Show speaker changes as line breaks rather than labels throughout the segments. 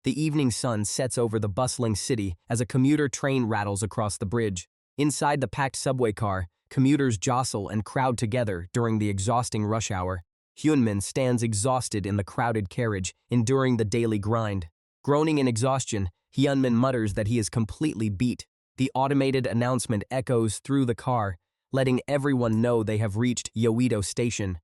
The evening sun sets over the bustling city as a commuter train rattles across the bridge. Inside the packed subway car, commuters jostle and crowd together during the exhausting rush hour. Hyunmin stands exhausted in the crowded carriage, enduring the daily grind. Groaning in exhaustion, Hyunmin mutters that he is completely beat. The automated announcement echoes through the car, letting everyone know they have reached Yoido Station.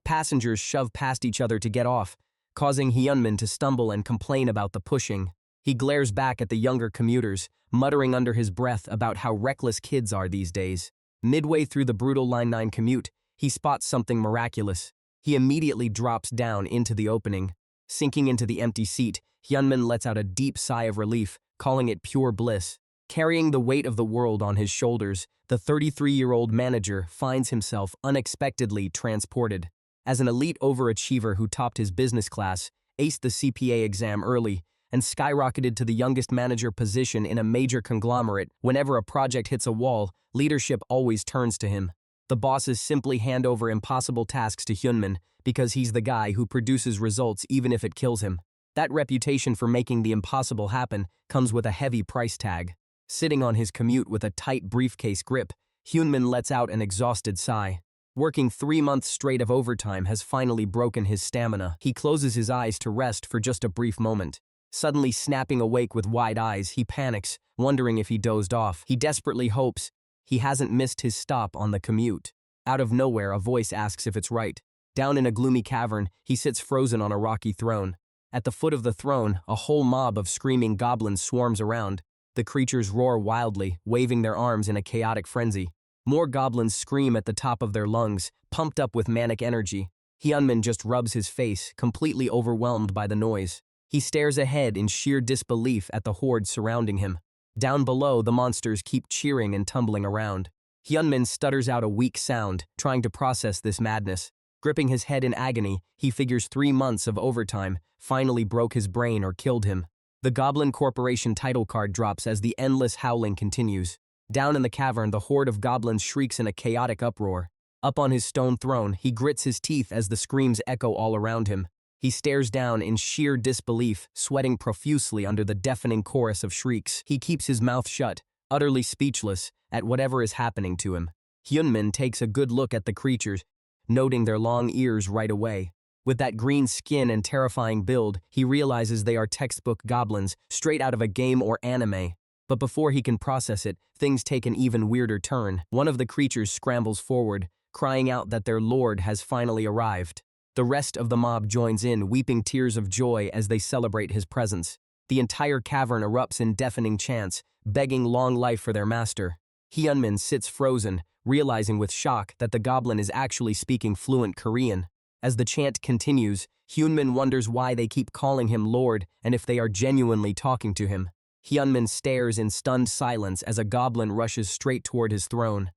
Passengers shove past each other to get off, causing Hyunmin to stumble and complain about the pushing. He glares back at the younger commuters, muttering under his breath about how reckless kids are these days. Midway through the brutal Line 9 commute, he spots something miraculous. He immediately drops down into the opening. Sinking into the empty seat, Hyunmin lets out a deep sigh of relief, calling it pure bliss. Carrying the weight of the world on his shoulders, the 33-year-old manager finds himself unexpectedly transported. As an elite overachiever who topped his business class, aced the CPA exam early, and skyrocketed to the youngest manager position in a major conglomerate, whenever a project hits a wall, leadership always turns to him. The bosses simply hand over impossible tasks to Hyunmin because he's the guy who produces results even if it kills him. That reputation for making the impossible happen comes with a heavy price tag. Sitting on his commute with a tight briefcase grip, Hyunmin lets out an exhausted sigh. Working 3 months straight of overtime has finally broken his stamina. He closes his eyes to rest for just a brief moment. Suddenly snapping awake with wide eyes, he panics, wondering if he dozed off. He desperately hopes he hasn't missed his stop on the commute. Out of nowhere, a voice asks if it's right. Down in a gloomy cavern, he sits frozen on a rocky throne. At the foot of the throne, a whole mob of screaming goblins swarms around. The creatures roar wildly, waving their arms in a chaotic frenzy. More goblins scream at the top of their lungs, pumped up with manic energy. Hyunmin just rubs his face, completely overwhelmed by the noise. He stares ahead in sheer disbelief at the horde surrounding him. Down below, the monsters keep cheering and tumbling around. Hyunmin stutters out a weak sound, trying to process this madness. Gripping his head in agony, he figures 3 months of overtime finally broke his brain or killed him. The Goblin Corporation title card drops as the endless howling continues. Down in the cavern, the horde of goblins shrieks in a chaotic uproar. Up on his stone throne, he grits his teeth as the screams echo all around him. He stares down in sheer disbelief, sweating profusely under the deafening chorus of shrieks. He keeps his mouth shut, utterly speechless at whatever is happening to him. Hyunmin takes a good look at the creatures, noting their long ears right away. With that green skin and terrifying build, he realizes they are textbook goblins, straight out of a game or anime. But before he can process it, things take an even weirder turn. One of the creatures scrambles forward, crying out that their lord has finally arrived. The rest of the mob joins in, weeping tears of joy as they celebrate his presence. The entire cavern erupts in deafening chants, begging long life for their master. Hyunmin sits frozen, realizing with shock that the goblin is actually speaking fluent Korean. As the chant continues, Hyunmin wonders why they keep calling him Lord and if they are genuinely talking to him. Hyunmin stares in stunned silence as a goblin rushes straight toward his throne.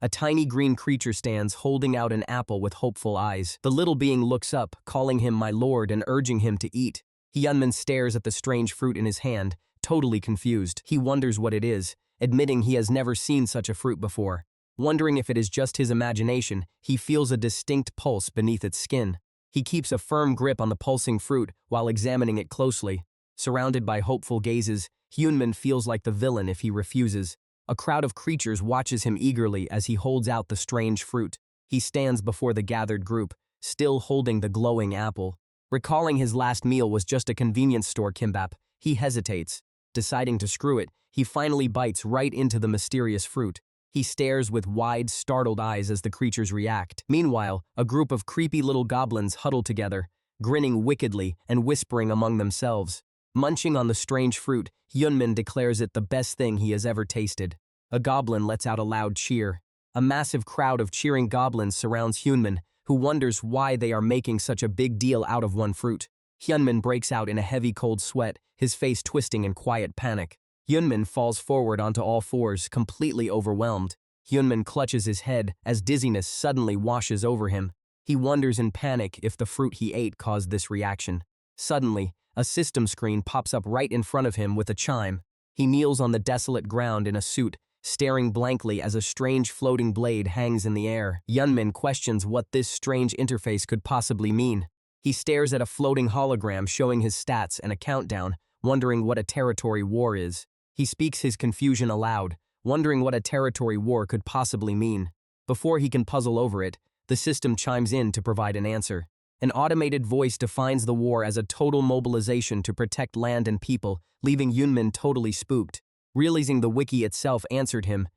A tiny green creature stands holding out an apple with hopeful eyes. The little being looks up, calling him my lord and urging him to eat. Hyunmin stares at the strange fruit in his hand, totally confused. He wonders what it is, admitting he has never seen such a fruit before. Wondering if it is just his imagination, he feels a distinct pulse beneath its skin. He keeps a firm grip on the pulsing fruit while examining it closely. Surrounded by hopeful gazes, Hyunmin feels like the villain if he refuses. A crowd of creatures watches him eagerly as he holds out the strange fruit. He stands before the gathered group, still holding the glowing apple. Recalling his last meal was just a convenience store kimbap, he hesitates. Deciding to screw it, he finally bites right into the mysterious fruit. He stares with wide, startled eyes as the creatures react. Meanwhile, a group of creepy little goblins huddle together, grinning wickedly and whispering among themselves. Munching on the strange fruit, Hyunmin declares it the best thing he has ever tasted. A goblin lets out a loud cheer. A massive crowd of cheering goblins surrounds Hyunmin, who wonders why they are making such a big deal out of one fruit. Hyunmin breaks out in a heavy cold sweat, his face twisting in quiet panic. Hyunmin falls forward onto all fours, completely overwhelmed. Hyunmin clutches his head as dizziness suddenly washes over him. He wonders in panic if the fruit he ate caused this reaction. Suddenly, a system screen pops up right in front of him with a chime. He kneels on the desolate ground in a suit, staring blankly as a strange floating blade hangs in the air. Hyunmin questions what this strange interface could possibly mean. He stares at a floating hologram showing his stats and a countdown, wondering what a territory war is. He speaks his confusion aloud, wondering what a territory war could possibly mean. Before he can puzzle over it, the system chimes in to provide an answer. An automated voice defines the war as a total mobilization to protect land and people, leaving Hyunmin totally spooked. Realizing the wiki itself answered him,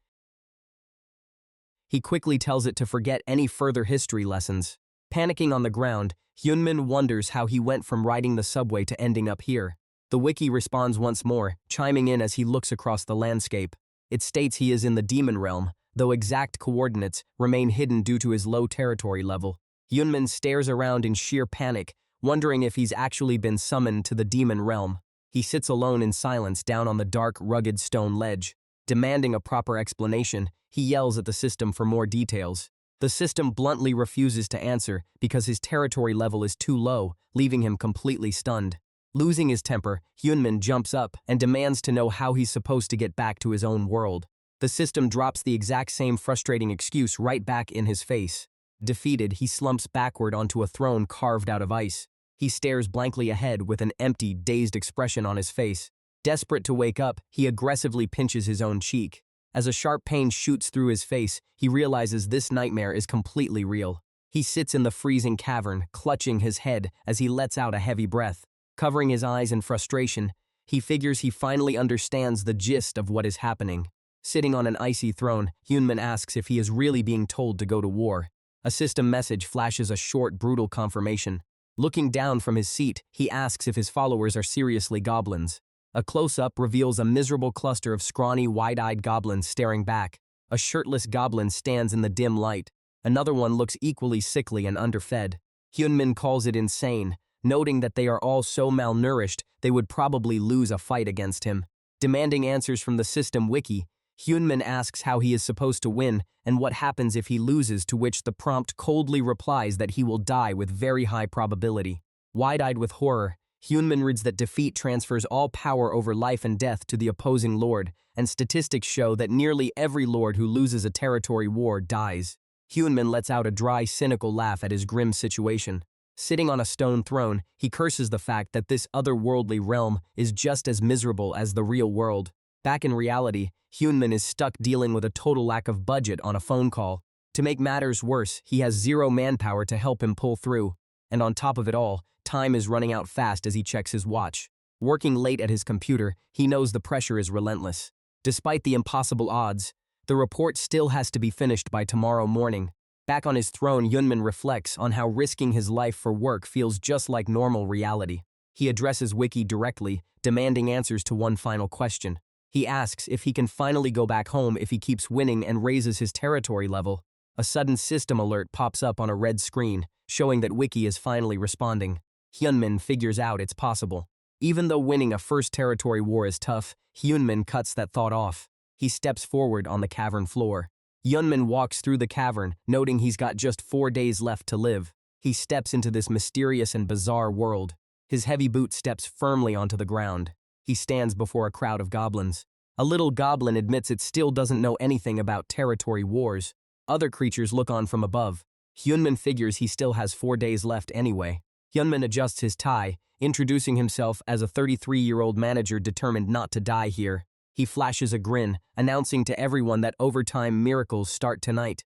he quickly tells it to forget any further history lessons. Panicking on the ground, Hyunmin wonders how he went from riding the subway to ending up here. The wiki responds once more, chiming in as he looks across the landscape. It states he is in the demon realm, though exact coordinates remain hidden due to his low territory level. Hyunmin stares around in sheer panic, wondering if he's actually been summoned to the demon realm. He sits alone in silence down on the dark, rugged stone ledge. Demanding a proper explanation, he yells at the system for more details. The system bluntly refuses to answer because his territory level is too low, leaving him completely stunned. Losing his temper, Hyunmin jumps up and demands to know how he's supposed to get back to his own world. The system drops the exact same frustrating excuse right back in his face. Defeated, he slumps backward onto a throne carved out of ice. He stares blankly ahead with an empty, dazed expression on his face. Desperate to wake up, he aggressively pinches his own cheek. As a sharp pain shoots through his face, he realizes this nightmare is completely real. He sits in the freezing cavern, clutching his head as he lets out a heavy breath. Covering his eyes in frustration, he figures he finally understands the gist of what is happening. Sitting on an icy throne, Hyunmin asks if he is really being told to go to war. A system message flashes a short, brutal confirmation. Looking down from his seat, he asks if his followers are seriously goblins. A close-up reveals a miserable cluster of scrawny, wide-eyed goblins staring back. A shirtless goblin stands in the dim light. Another one looks equally sickly and underfed. Hyunmin calls it insane, noting that they are all so malnourished they would probably lose a fight against him. Demanding answers from the system wiki, Hyunmin asks how he is supposed to win and what happens if he loses, to which the prompt coldly replies that he will die with very high probability. Wide-eyed with horror, Hyunmin reads that defeat transfers all power over life and death to the opposing lord, and statistics show that nearly every lord who loses a territory war dies. Hyunmin lets out a dry, cynical laugh at his grim situation. Sitting on a stone throne, he curses the fact that this otherworldly realm is just as miserable as the real world. Back in reality, Hyunmin is stuck dealing with a total lack of budget on a phone call. To make matters worse, he has zero manpower to help him pull through. And on top of it all, time is running out fast as he checks his watch. Working late at his computer, he knows the pressure is relentless. Despite the impossible odds, the report still has to be finished by tomorrow morning. Back on his throne, Hyunmin reflects on how risking his life for work feels just like normal reality. He addresses Wiki directly, demanding answers to one final question. He asks if he can finally go back home if he keeps winning and raises his territory level. A sudden system alert pops up on a red screen, showing that Wiki is finally responding. Hyunmin figures out it's possible. Even though winning a first territory war is tough, Hyunmin cuts that thought off. He steps forward on the cavern floor. Hyunmin walks through the cavern, noting he's got just 4 days left to live. He steps into this mysterious and bizarre world. His heavy boot steps firmly onto the ground. He stands before a crowd of goblins. A little goblin admits it still doesn't know anything about territory wars. Other creatures look on from above. Hyunmin figures he still has 4 days left anyway. Hyunmin adjusts his tie, introducing himself as a 33-year-old manager determined not to die here. He flashes a grin, announcing to everyone that overtime miracles start tonight.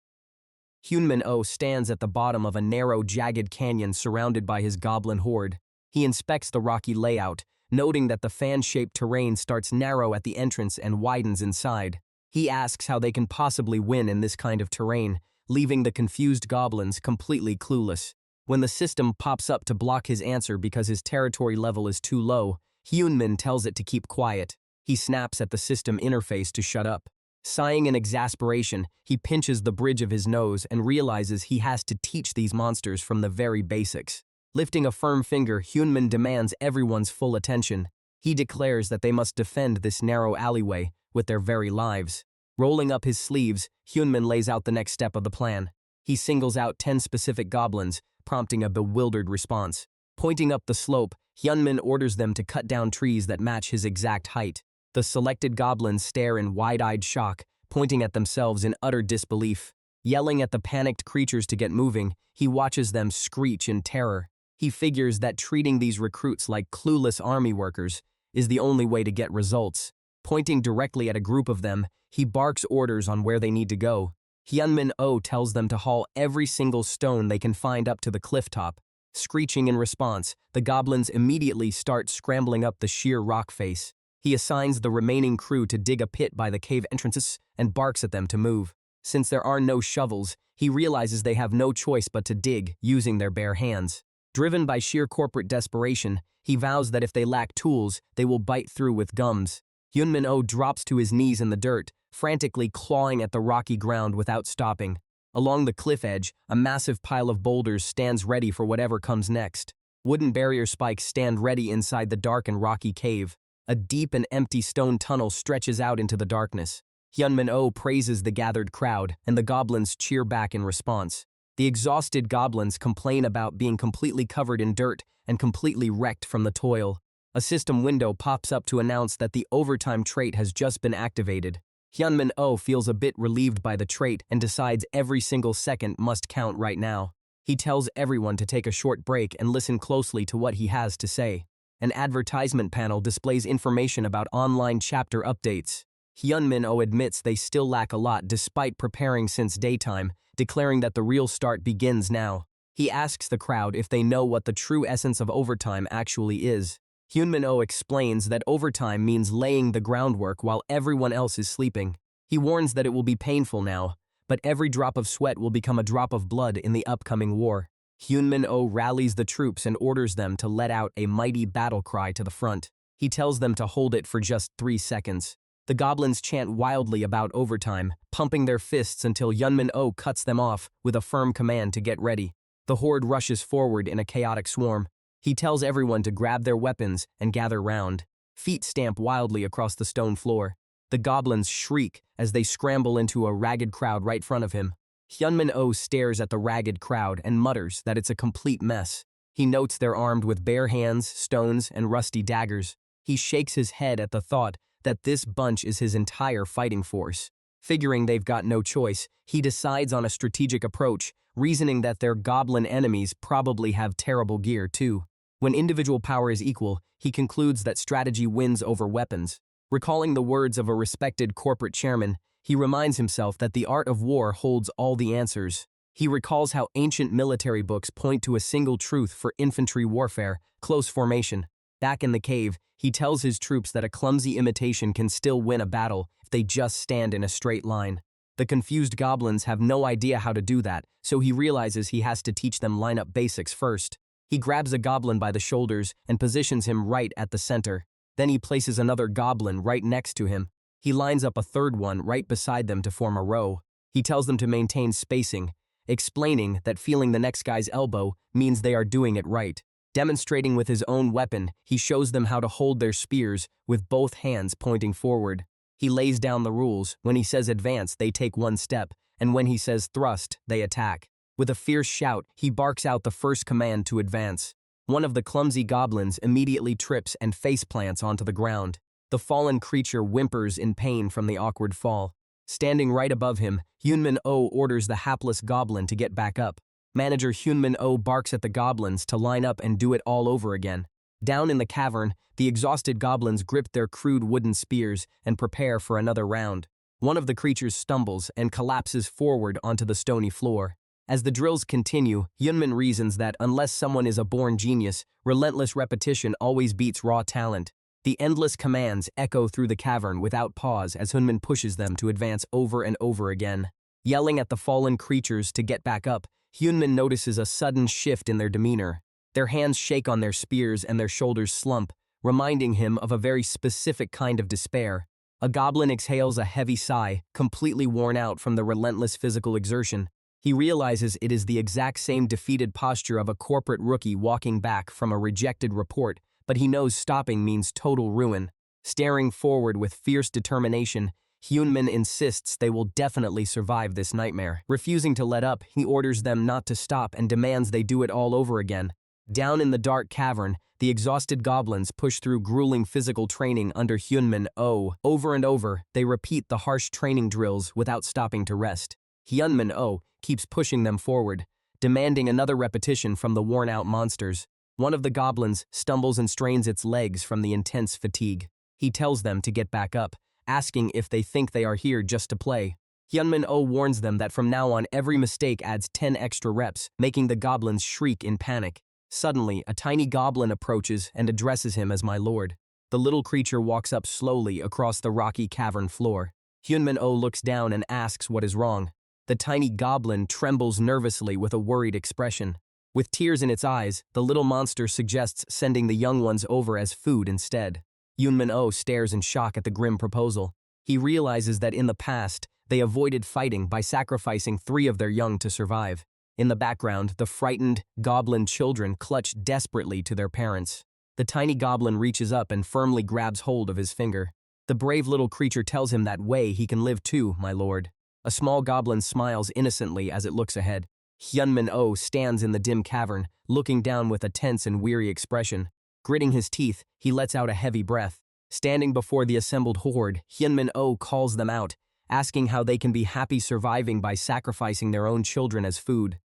Hyunmin stands at the bottom of a narrow, jagged canyon surrounded by his goblin horde. He inspects the rocky layout, noting that the fan-shaped terrain starts narrow at the entrance and widens inside. He asks how they can possibly win in this kind of terrain, leaving the confused goblins completely clueless. When the system pops up to block his answer because his territory level is too low, Hyunmin tells it to keep quiet. He snaps at the system interface to shut up. Sighing in exasperation, he pinches the bridge of his nose and realizes he has to teach these monsters from the very basics. Lifting a firm finger, Hyunmin demands everyone's full attention. He declares that they must defend this narrow alleyway with their very lives. Rolling up his sleeves, Hyunmin lays out the next step of the plan. He singles out 10 specific goblins, prompting a bewildered response. Pointing up the slope, Hyunmin orders them to cut down trees that match his exact height. The selected goblins stare in wide-eyed shock, pointing at themselves in utter disbelief. Yelling at the panicked creatures to get moving, he watches them screech in terror. He figures that treating these recruits like clueless army workers is the only way to get results. Pointing directly at a group of them, he barks orders on where they need to go. Hyunmin-oh tells them to haul every single stone they can find up to the cliff top. Screeching in response, the goblins immediately start scrambling up the sheer rock face. He assigns the remaining crew to dig a pit by the cave entrances and barks at them to move. Since there are no shovels, he realizes they have no choice but to dig using their bare hands. Driven by sheer corporate desperation, he vows that if they lack tools, they will bite through with gums. Hyunmin-oh drops to his knees in the dirt, frantically clawing at the rocky ground without stopping. Along the cliff edge, a massive pile of boulders stands ready for whatever comes next. Wooden barrier spikes stand ready inside the dark and rocky cave. A deep and empty stone tunnel stretches out into the darkness. Hyunmin-oh praises the gathered crowd, and the goblins cheer back in response. The exhausted goblins complain about being completely covered in dirt and completely wrecked from the toil. A system window pops up to announce that the overtime trait has just been activated. Hyunmin-oh feels a bit relieved by the trait and decides every single second must count right now. He tells everyone to take a short break and listen closely to what he has to say. An advertisement panel displays information about online chapter updates. Hyunmin-oh admits they still lack a lot despite preparing since daytime, declaring that the real start begins now. He asks the crowd if they know what the true essence of overtime actually is. Hyunmin-oh explains that overtime means laying the groundwork while everyone else is sleeping. He warns that it will be painful now, but every drop of sweat will become a drop of blood in the upcoming war. Hyunmin-oh rallies the troops and orders them to let out a mighty battle cry to the front. He tells them to hold it for just 3 seconds. The goblins chant wildly about overtime, pumping their fists until Hyunmin-oh cuts them off with a firm command to get ready. The horde rushes forward in a chaotic swarm. He tells everyone to grab their weapons and gather round. Feet stamp wildly across the stone floor. The goblins shriek as they scramble into a ragged crowd right in front of him. Hyunmin-oh stares at the ragged crowd and mutters that it's a complete mess. He notes they're armed with bare hands, stones, and rusty daggers. He shakes his head at the thought that this bunch is his entire fighting force. Figuring they've got no choice, he decides on a strategic approach, reasoning that their goblin enemies probably have terrible gear too. When individual power is equal, he concludes that strategy wins over weapons. Recalling the words of a respected corporate chairman, he reminds himself that the art of war holds all the answers. He recalls how ancient military books point to a single truth for infantry warfare: close formation. Back in the cave, he tells his troops that a clumsy imitation can still win a battle if they just stand in a straight line. The confused goblins have no idea how to do that, so he realizes he has to teach them lineup basics first. He grabs a goblin by the shoulders and positions him right at the center. Then he places another goblin right next to him. He lines up a third one right beside them to form a row. He tells them to maintain spacing, explaining that feeling the next guy's elbow means they are doing it right. Demonstrating with his own weapon, he shows them how to hold their spears with both hands pointing forward. He lays down the rules. When he says advance, they take 1 step, and when he says thrust, they attack. With a fierce shout, he barks out the first command to advance. One of the clumsy goblins immediately trips and faceplants onto the ground. The fallen creature whimpers in pain from the awkward fall. Standing right above him, Hyunmin-oh orders the hapless goblin to get back up. Manager Hyunmin-oh barks at the goblins to line up and do it all over again. Down in the cavern, the exhausted goblins grip their crude wooden spears and prepare for another round. One of the creatures stumbles and collapses forward onto the stony floor. As the drills continue, Hyunmin reasons that unless someone is a born genius, relentless repetition always beats raw talent. The endless commands echo through the cavern without pause as Hyunmin pushes them to advance over and over again. Yelling at the fallen creatures to get back up, Hyunmin notices a sudden shift in their demeanor. Their hands shake on their spears and their shoulders slump, reminding him of a very specific kind of despair. A goblin exhales a heavy sigh, completely worn out from the relentless physical exertion. He realizes it is the exact same defeated posture of a corporate rookie walking back from a rejected report, but he knows stopping means total ruin. Staring forward with fierce determination, Hyunmin insists they will definitely survive this nightmare. Refusing to let up, he orders them not to stop and demands they do it all over again. Down in the dark cavern, the exhausted goblins push through grueling physical training under Hyunmin-oh. Over and over, they repeat the harsh training drills without stopping to rest. Hyunmin-oh keeps pushing them forward, demanding another repetition from the worn-out monsters. One of the goblins stumbles and strains its legs from the intense fatigue. He tells them to get back up, asking if they think they are here just to play. Hyunmin-oh warns them that from now on every mistake adds 10 extra reps, making the goblins shriek in panic. Suddenly, a tiny goblin approaches and addresses him as my lord. The little creature walks up slowly across the rocky cavern floor. Hyunmin-oh looks down and asks what is wrong. The tiny goblin trembles nervously with a worried expression. With tears in its eyes, the little monster suggests sending the young ones over as food instead. Hyunmin-oh stares in shock at the grim proposal. He realizes that in the past, they avoided fighting by sacrificing 3 of their young to survive. In the background, the frightened, goblin children clutch desperately to their parents. The tiny goblin reaches up and firmly grabs hold of his finger. The brave little creature tells him that way he can live too, my lord. A small goblin smiles innocently as it looks ahead. Hyunmin-oh stands in the dim cavern, looking down with a tense and weary expression. Gritting his teeth, he lets out a heavy breath. Standing before the assembled horde, Hyunmin-oh calls them out, asking how they can be happy surviving by sacrificing their own children as food.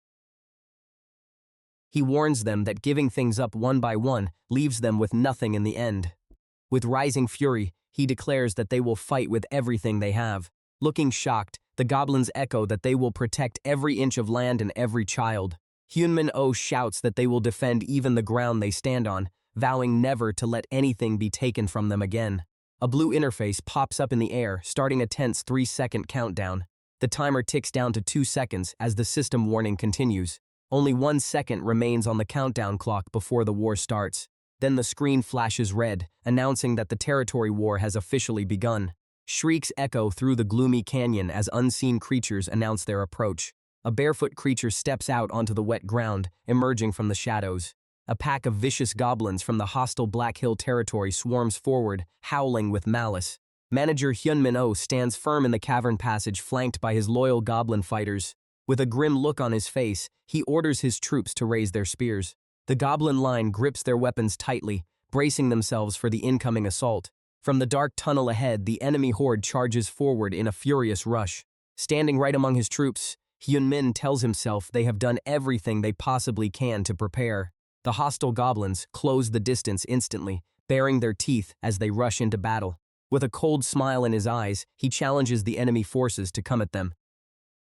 He warns them that giving things up one by one leaves them with nothing in the end. With rising fury, he declares that they will fight with everything they have. Looking shocked, the goblins echo that they will protect every inch of land and every child. Hyunmin-oh shouts that they will defend even the ground they stand on, vowing never to let anything be taken from them again. A blue interface pops up in the air, starting a tense 3-second countdown. The timer ticks down to 2 seconds as the system warning continues. Only 1 second remains on the countdown clock before the war starts. Then the screen flashes red, announcing that the territory war has officially begun. Shrieks echo through the gloomy canyon as unseen creatures announce their approach. A barefoot creature steps out onto the wet ground, emerging from the shadows. A pack of vicious goblins from the hostile Black Hill territory swarms forward, howling with malice. Manager Hyunmin-oh stands firm in the cavern passage flanked by his loyal goblin fighters. With a grim look on his face, he orders his troops to raise their spears. The goblin line grips their weapons tightly, bracing themselves for the incoming assault. From the dark tunnel ahead, the enemy horde charges forward in a furious rush. Standing right among his troops, Hyunmin tells himself they have done everything they possibly can to prepare. The hostile goblins close the distance instantly, baring their teeth as they rush into battle. With a cold smile in his eyes, he challenges the enemy forces to come at them.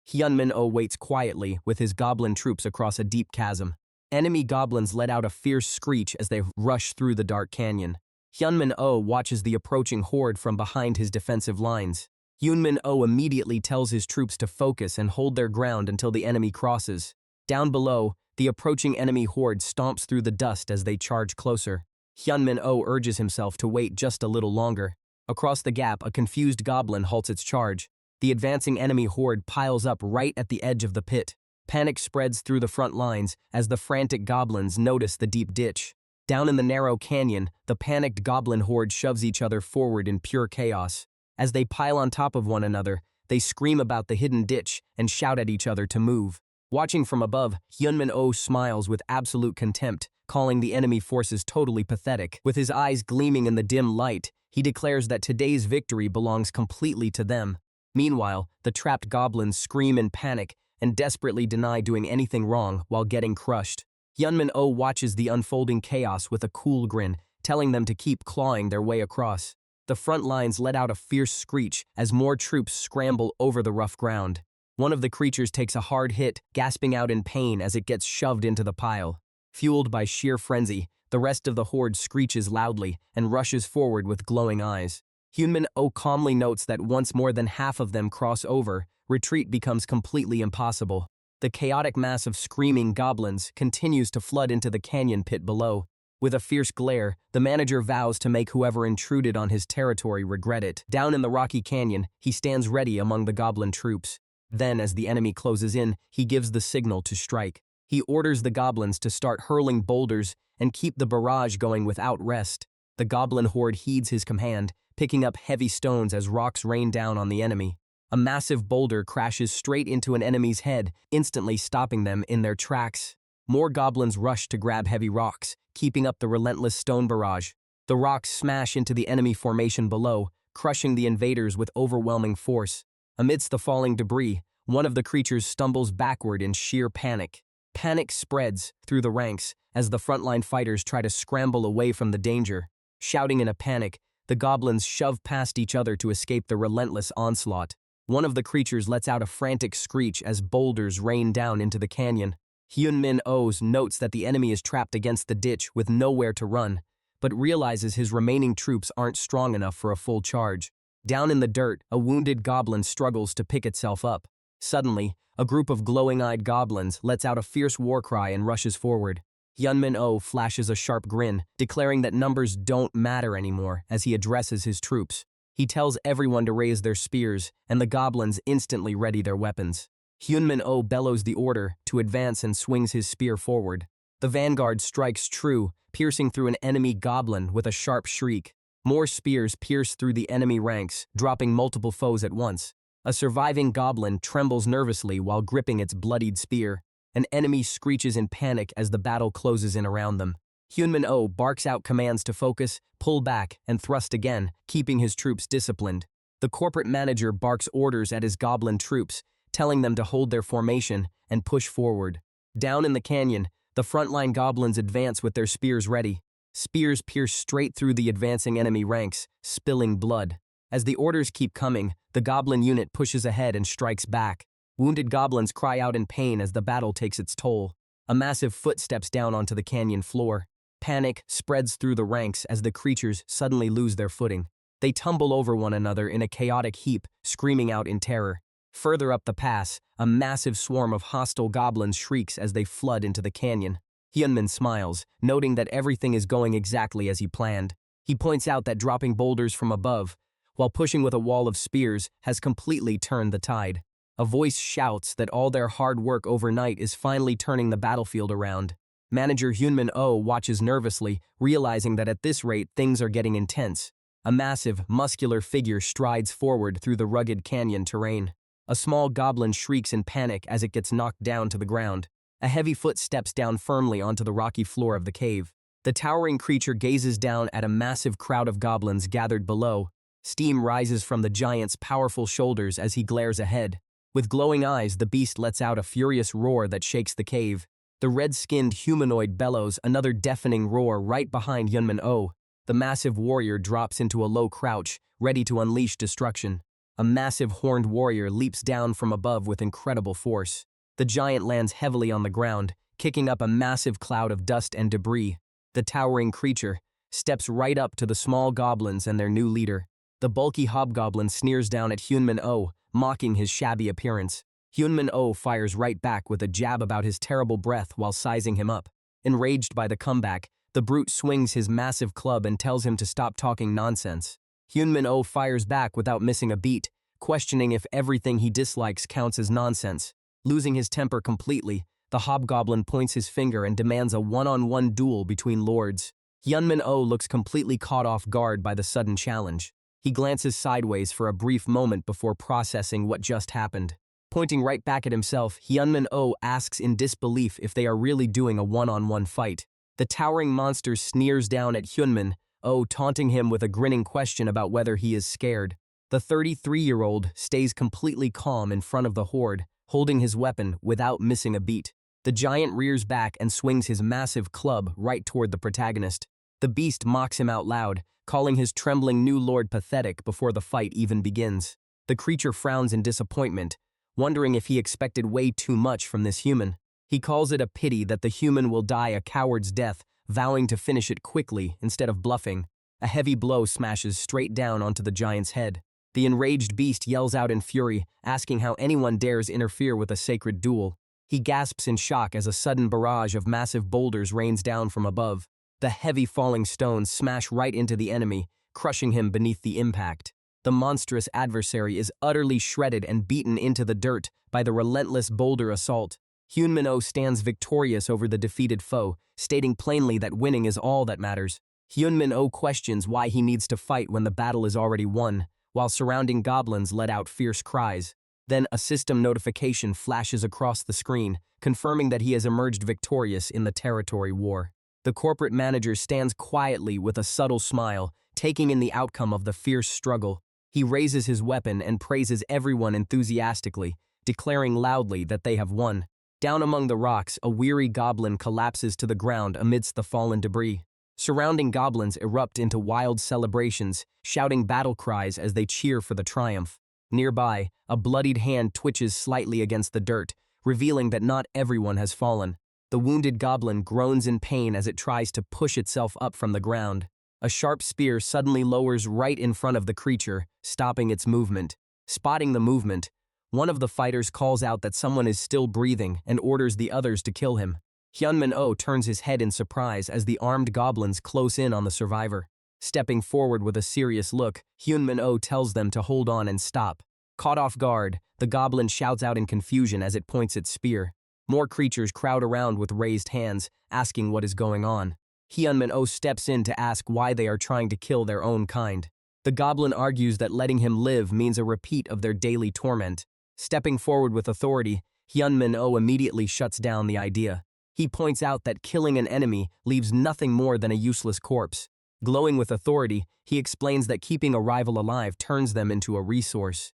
Hyunmin-oh waits quietly with his goblin troops across a deep chasm. Enemy goblins let out a fierce screech as they rush through the dark canyon. Hyunmin-oh watches the approaching horde from behind his defensive lines. Hyunmin-oh immediately tells his troops to focus and hold their ground until the enemy crosses. Down below, the approaching enemy horde stomps through the dust as they charge closer. Hyunmin-oh urges himself to wait just a little longer. Across the gap, a confused goblin halts its charge. The advancing enemy horde piles up right at the edge of the pit. Panic spreads through the front lines as the frantic goblins notice the deep ditch. Down in the narrow canyon, the panicked goblin horde shoves each other forward in pure chaos. As they pile on top of one another, they scream about the hidden ditch and shout at each other to move. Watching from above, Hyunmin-oh smiles with absolute contempt, calling the enemy forces totally pathetic. With his eyes gleaming in the dim light, he declares that today's victory belongs completely to them. Meanwhile, the trapped goblins scream in panic and desperately deny doing anything wrong while getting crushed. Hyunmin-oh watches the unfolding chaos with a cool grin, telling them to keep clawing their way across. The front lines let out a fierce screech as more troops scramble over the rough ground. One of the creatures takes a hard hit, gasping out in pain as it gets shoved into the pile. Fueled by sheer frenzy, the rest of the horde screeches loudly and rushes forward with glowing eyes. Hyunmin-oh calmly notes that once more than half of them cross over, retreat becomes completely impossible. The chaotic mass of screaming goblins continues to flood into the canyon pit below. With a fierce glare, the manager vows to make whoever intruded on his territory regret it. Down in the rocky canyon, he stands ready among the goblin troops. Then, as the enemy closes in, he gives the signal to strike. He orders the goblins to start hurling boulders and keep the barrage going without rest. The goblin horde heeds his command, picking up heavy stones as rocks rain down on the enemy. A massive boulder crashes straight into an enemy's head, instantly stopping them in their tracks. More goblins rush to grab heavy rocks, keeping up the relentless stone barrage. The rocks smash into the enemy formation below, crushing the invaders with overwhelming force. Amidst the falling debris, one of the creatures stumbles backward in sheer panic. Panic spreads through the ranks as the frontline fighters try to scramble away from the danger. Shouting in a panic, the goblins shove past each other to escape the relentless onslaught. One of the creatures lets out a frantic screech as boulders rain down into the canyon. Hyunmin-Oh notes that the enemy is trapped against the ditch with nowhere to run, but realizes his remaining troops aren't strong enough for a full charge. Down in the dirt, a wounded goblin struggles to pick itself up. Suddenly, a group of glowing-eyed goblins lets out a fierce war cry and rushes forward. Hyunmin-Oh flashes a sharp grin, declaring that numbers don't matter anymore as he addresses his troops. He tells everyone to raise their spears, and the goblins instantly ready their weapons. Hyunmin-Oh bellows the order to advance and swings his spear forward. The vanguard strikes true, piercing through an enemy goblin with a sharp shriek. More spears pierce through the enemy ranks, dropping multiple foes at once. A surviving goblin trembles nervously while gripping its bloodied spear. An enemy screeches in panic as the battle closes in around them. Hyunmin-Oh barks out commands to focus, pull back, and thrust again, keeping his troops disciplined. The corporate manager barks orders at his goblin troops, telling them to hold their formation and push forward. Down in the canyon, the frontline goblins advance with their spears ready. Spears pierce straight through the advancing enemy ranks, spilling blood. As the orders keep coming, the goblin unit pushes ahead and strikes back. Wounded goblins cry out in pain as the battle takes its toll. A massive foot steps down onto the canyon floor. Panic spreads through the ranks as the creatures suddenly lose their footing. They tumble over one another in a chaotic heap, screaming out in terror. Further up the pass, a massive swarm of hostile goblins shrieks as they flood into the canyon. Hyunmin smiles, noting that everything is going exactly as he planned. He points out that dropping boulders from above, while pushing with a wall of spears, has completely turned the tide. A voice shouts that all their hard work overnight is finally turning the battlefield around. Manager Hyunmin-Oh watches nervously, realizing that at this rate things are getting intense. A massive, muscular figure strides forward through the rugged canyon terrain. A small goblin shrieks in panic as it gets knocked down to the ground. A heavy foot steps down firmly onto the rocky floor of the cave. The towering creature gazes down at a massive crowd of goblins gathered below. Steam rises from the giant's powerful shoulders as he glares ahead. With glowing eyes, the beast lets out a furious roar that shakes the cave. The red-skinned humanoid bellows another deafening roar right behind Hyunmin-Oh. The massive warrior drops into a low crouch, ready to unleash destruction. A massive horned warrior leaps down from above with incredible force. The giant lands heavily on the ground, kicking up a massive cloud of dust and debris. The towering creature steps right up to the small goblins and their new leader. The bulky hobgoblin sneers down at Hyunmin-Oh, mocking his shabby appearance. Hyunmin-Oh fires right back with a jab about his terrible breath while sizing him up. Enraged by the comeback, the brute swings his massive club and tells him to stop talking nonsense. Hyunmin-Oh fires back without missing a beat, questioning if everything he dislikes counts as nonsense. Losing his temper completely, the hobgoblin points his finger and demands a one-on-one duel between lords. Hyunmin-Oh looks completely caught off guard by the sudden challenge. He glances sideways for a brief moment before processing what just happened. Pointing right back at himself, Hyunmin-Oh asks in disbelief if they are really doing a one-on-one fight. The towering monster sneers down at Hyunmin-Oh, taunting him with a grinning question about whether he is scared. The 33-year-old stays completely calm in front of the horde, holding his weapon without missing a beat. The giant rears back and swings his massive club right toward the protagonist. The beast mocks him out loud, calling his trembling new lord pathetic before the fight even begins. The creature frowns in disappointment, wondering if he expected way too much from this human. He calls it a pity that the human will die a coward's death, vowing to finish it quickly instead of bluffing. A heavy blow smashes straight down onto the giant's head. The enraged beast yells out in fury, asking how anyone dares interfere with a sacred duel. He gasps in shock as a sudden barrage of massive boulders rains down from above. The heavy falling stones smash right into the enemy, crushing him beneath the impact. The monstrous adversary is utterly shredded and beaten into the dirt by the relentless boulder assault. Hyunmin-Oh stands victorious over the defeated foe, stating plainly that winning is all that matters. Hyunmin-Oh questions why he needs to fight when the battle is already won, while surrounding goblins let out fierce cries. Then a system notification flashes across the screen, confirming that he has emerged victorious in the territory war. The corporate manager stands quietly with a subtle smile, taking in the outcome of the fierce struggle. He raises his weapon and praises everyone enthusiastically, declaring loudly that they have won. Down among the rocks, a weary goblin collapses to the ground amidst the fallen debris. Surrounding goblins erupt into wild celebrations, shouting battle cries as they cheer for the triumph. Nearby, a bloodied hand twitches slightly against the dirt, revealing that not everyone has fallen. The wounded goblin groans in pain as it tries to push itself up from the ground. A sharp spear suddenly lowers right in front of the creature, stopping its movement. Spotting the movement, one of the fighters calls out that someone is still breathing and orders the others to kill him. Hyunmin-oh turns his head in surprise as the armed goblins close in on the survivor. Stepping forward with a serious look, Hyunmin-oh tells them to hold on and stop. Caught off guard, the goblin shouts out in confusion as it points its spear. More creatures crowd around with raised hands, asking what is going on. Hyunmin-oh steps in to ask why they are trying to kill their own kind. The goblin argues that letting him live means a repeat of their daily torment. Stepping forward with authority, Hyunmin-oh immediately shuts down the idea. He points out that killing an enemy leaves nothing more than a useless corpse. Glowing with authority, he explains that keeping a rival alive turns them into a resource.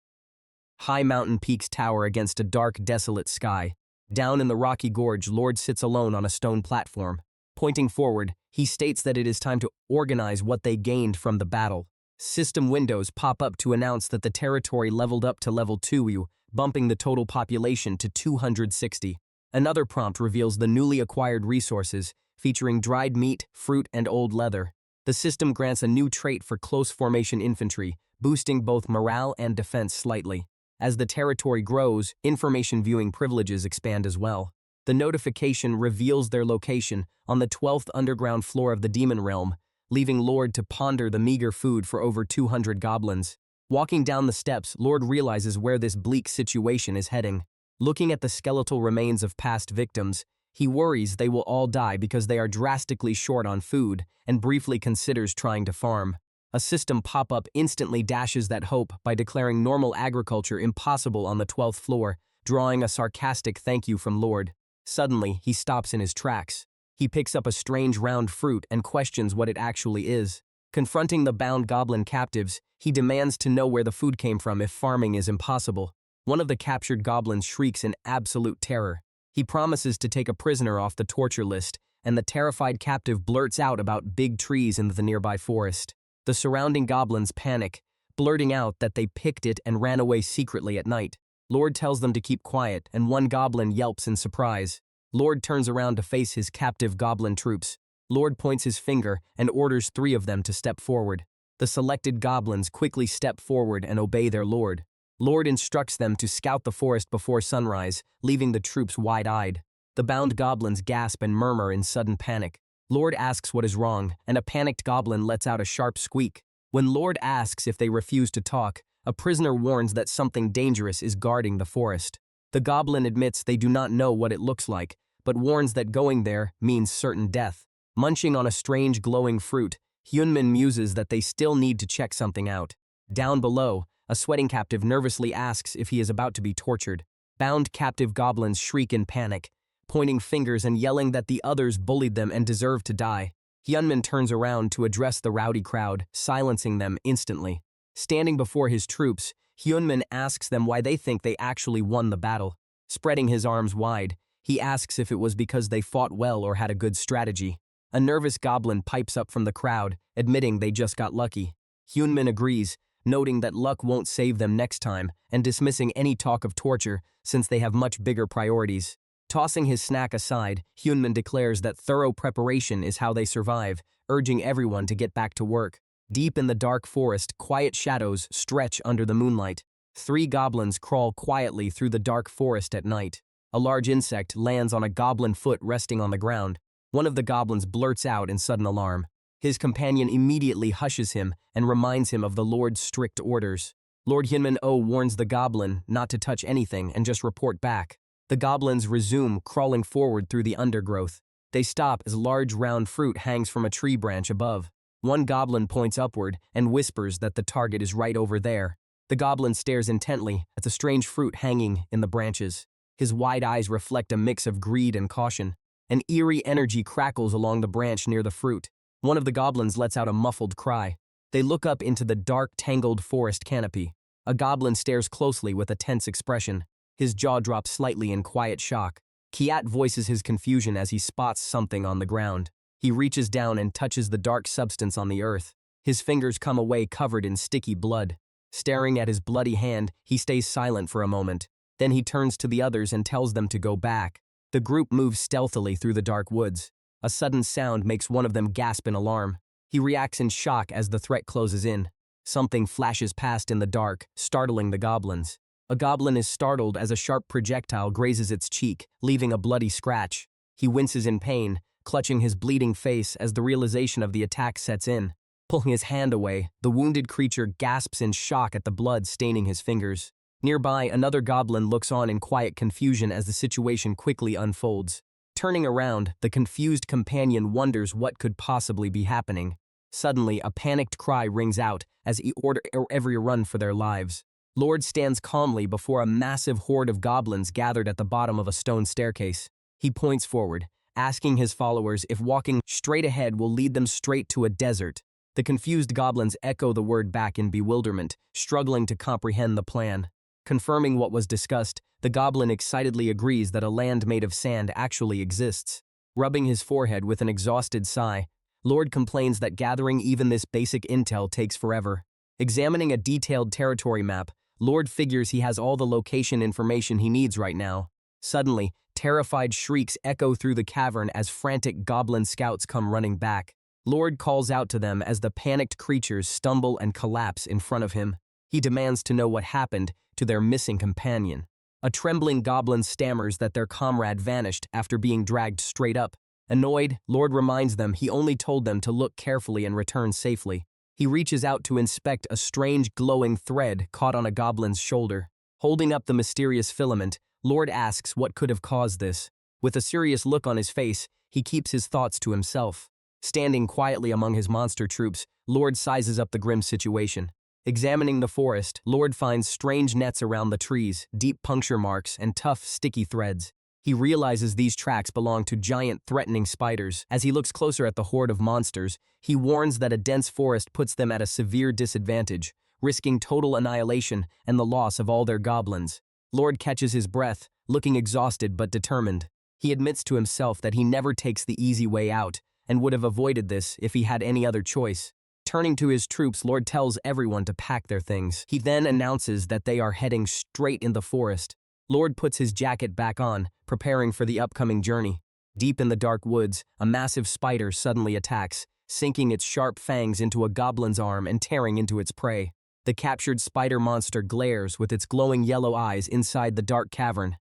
High mountain peaks tower against a dark, desolate sky. Down in the rocky gorge, Lord sits alone on a stone platform. Pointing forward, he states that it is time to organize what they gained from the battle. System windows pop up to announce that the territory leveled up to level 2, bumping the total population to 260. Another prompt reveals the newly acquired resources, featuring dried meat, fruit, and old leather. The system grants a new trait for close formation infantry, boosting both morale and defense slightly. As the territory grows, information viewing privileges expand as well. The notification reveals their location on the 12th underground floor of the demon realm, leaving Lord to ponder the meager food for over 200 goblins. Walking down the steps, Lord realizes where this bleak situation is heading. Looking at the skeletal remains of past victims, he worries they will all die because they are drastically short on food and briefly considers trying to farm. A system pop-up instantly dashes that hope by declaring normal agriculture impossible on the 12th floor, drawing a sarcastic thank you from Lord. Suddenly, he stops in his tracks. He picks up a strange round fruit and questions what it actually is. Confronting the bound goblin captives, he demands to know where the food came from if farming is impossible. One of the captured goblins shrieks in absolute terror. He promises to take a prisoner off the torture list, and the terrified captive blurts out about big trees in the nearby forest. The surrounding goblins panic, blurting out that they picked it and ran away secretly at night. Lord tells them to keep quiet, and one goblin yelps in surprise. Lord turns around to face his captive goblin troops. Lord points his finger and orders 3 of them to step forward. The selected goblins quickly step forward and obey their lord. Lord instructs them to scout the forest before sunrise, leaving the troops wide-eyed. The bound goblins gasp and murmur in sudden panic. Lord asks what is wrong, and a panicked goblin lets out a sharp squeak. When Lord asks if they refuse to talk, a prisoner warns that something dangerous is guarding the forest. The goblin admits they do not know what it looks like, but warns that going there means certain death. Munching on a strange glowing fruit, Hyunmin muses that they still need to check something out. Down below, a sweating captive nervously asks if he is about to be tortured. Bound captive goblins shriek in panic, pointing fingers and yelling that the others bullied them and deserve to die. Hyunmin turns around to address the rowdy crowd, silencing them instantly. Standing before his troops, Hyunmin asks them why they think they actually won the battle. Spreading his arms wide, he asks if it was because they fought well or had a good strategy. A nervous goblin pipes up from the crowd, admitting they just got lucky. Hyunmin agrees, noting that luck won't save them next time and dismissing any talk of torture since they have much bigger priorities. Tossing his snack aside, Hyunmin declares that thorough preparation is how they survive, urging everyone to get back to work. Deep in the dark forest, quiet shadows stretch under the moonlight. 3 goblins crawl quietly through the dark forest at night. A large insect lands on a goblin foot resting on the ground. One of the goblins blurts out in sudden alarm. His companion immediately hushes him and reminds him of the Lord's strict orders. Lord Hyunmin-oh warns the goblin not to touch anything and just report back. The goblins resume crawling forward through the undergrowth. They stop as large round fruit hangs from a tree branch above. One goblin points upward and whispers that the target is right over there. The goblin stares intently at the strange fruit hanging in the branches. His wide eyes reflect a mix of greed and caution. An eerie energy crackles along the branch near the fruit. One of the goblins lets out a muffled cry. They look up into the dark, tangled forest canopy. A goblin stares closely with a tense expression. His jaw drops slightly in quiet shock. Kiat voices his confusion as he spots something on the ground. He reaches down and touches the dark substance on the earth. His fingers come away covered in sticky blood. Staring at his bloody hand, he stays silent for a moment. Then he turns to the others and tells them to go back. The group moves stealthily through the dark woods. A sudden sound makes one of them gasp in alarm. He reacts in shock as the threat closes in. Something flashes past in the dark, startling the goblins. A goblin is startled as a sharp projectile grazes its cheek, leaving a bloody scratch. He winces in pain, clutching his bleeding face as the realization of the attack sets in. Pulling his hand away, the wounded creature gasps in shock at the blood staining his fingers. Nearby, another goblin looks on in quiet confusion as the situation quickly unfolds. Turning around, the confused companion wonders what could possibly be happening. Suddenly, a panicked cry rings out as he orders everyone run for their lives. Lord stands calmly before a massive horde of goblins gathered at the bottom of a stone staircase. He points forward, asking his followers if walking straight ahead will lead them straight to a desert. The confused goblins echo the word back in bewilderment, struggling to comprehend the plan. Confirming what was discussed, the goblin excitedly agrees that a land made of sand actually exists. Rubbing his forehead with an exhausted sigh, Lord complains that gathering even this basic intel takes forever. Examining a detailed territory map, Lord figures he has all the location information he needs right now. Suddenly, terrified shrieks echo through the cavern as frantic goblin scouts come running back. Lord calls out to them as the panicked creatures stumble and collapse in front of him. He demands to know what happened to their missing companion. A trembling goblin stammers that their comrade vanished after being dragged straight up. Annoyed, Lord reminds them he only told them to look carefully and return safely. He reaches out to inspect a strange glowing thread caught on a goblin's shoulder. Holding up the mysterious filament, Lord asks what could have caused this. With a serious look on his face, he keeps his thoughts to himself. Standing quietly among his monster troops, Lord sizes up the grim situation. Examining the forest, Lord finds strange nets around the trees, deep puncture marks, and tough, sticky threads. He realizes these tracks belong to giant, threatening spiders. As he looks closer at the horde of monsters, he warns that a dense forest puts them at a severe disadvantage, risking total annihilation and the loss of all their goblins. Lord catches his breath, looking exhausted but determined. He admits to himself that he never takes the easy way out, and would have avoided this if he had any other choice. Turning to his troops, Lord tells everyone to pack their things. He then announces that they are heading straight in the forest. Lord puts his jacket back on, preparing for the upcoming journey. Deep in the dark woods, a massive spider suddenly attacks, sinking its sharp fangs into a goblin's arm and tearing into its prey. The captured spider monster glares with its glowing yellow eyes inside the dark cavern.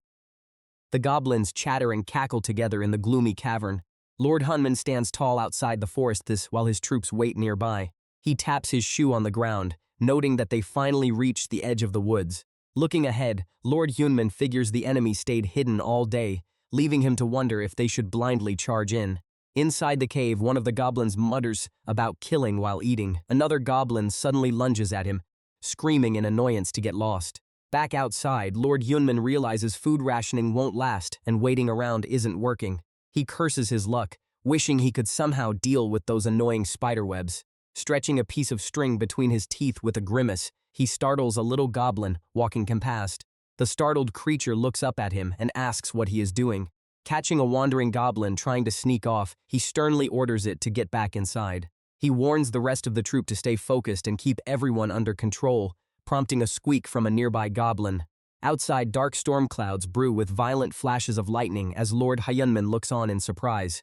The goblins chatter and cackle together in the gloomy cavern. Lord Hunman stands tall outside the forest while his troops wait nearby. He taps his shoe on the ground, noting that they finally reached the edge of the woods. Looking ahead, Lord Hunman figures the enemy stayed hidden all day, leaving him to wonder if they should blindly charge in. Inside the cave, one of the goblins mutters about killing while eating. Another goblin suddenly lunges at him, screaming in annoyance to get lost. Back outside, Lord Hunman realizes food rationing won't last and waiting around isn't working. He curses his luck, wishing he could somehow deal with those annoying spiderwebs. Stretching a piece of string between his teeth with a grimace, he startles a little goblin walking past. The startled creature looks up at him and asks what he is doing. Catching a wandering goblin trying to sneak off, he sternly orders it to get back inside. He warns the rest of the troop to stay focused and keep everyone under control, prompting a squeak from a nearby goblin. Outside, dark storm clouds brew with violent flashes of lightning as Lord Hyunman looks on in surprise.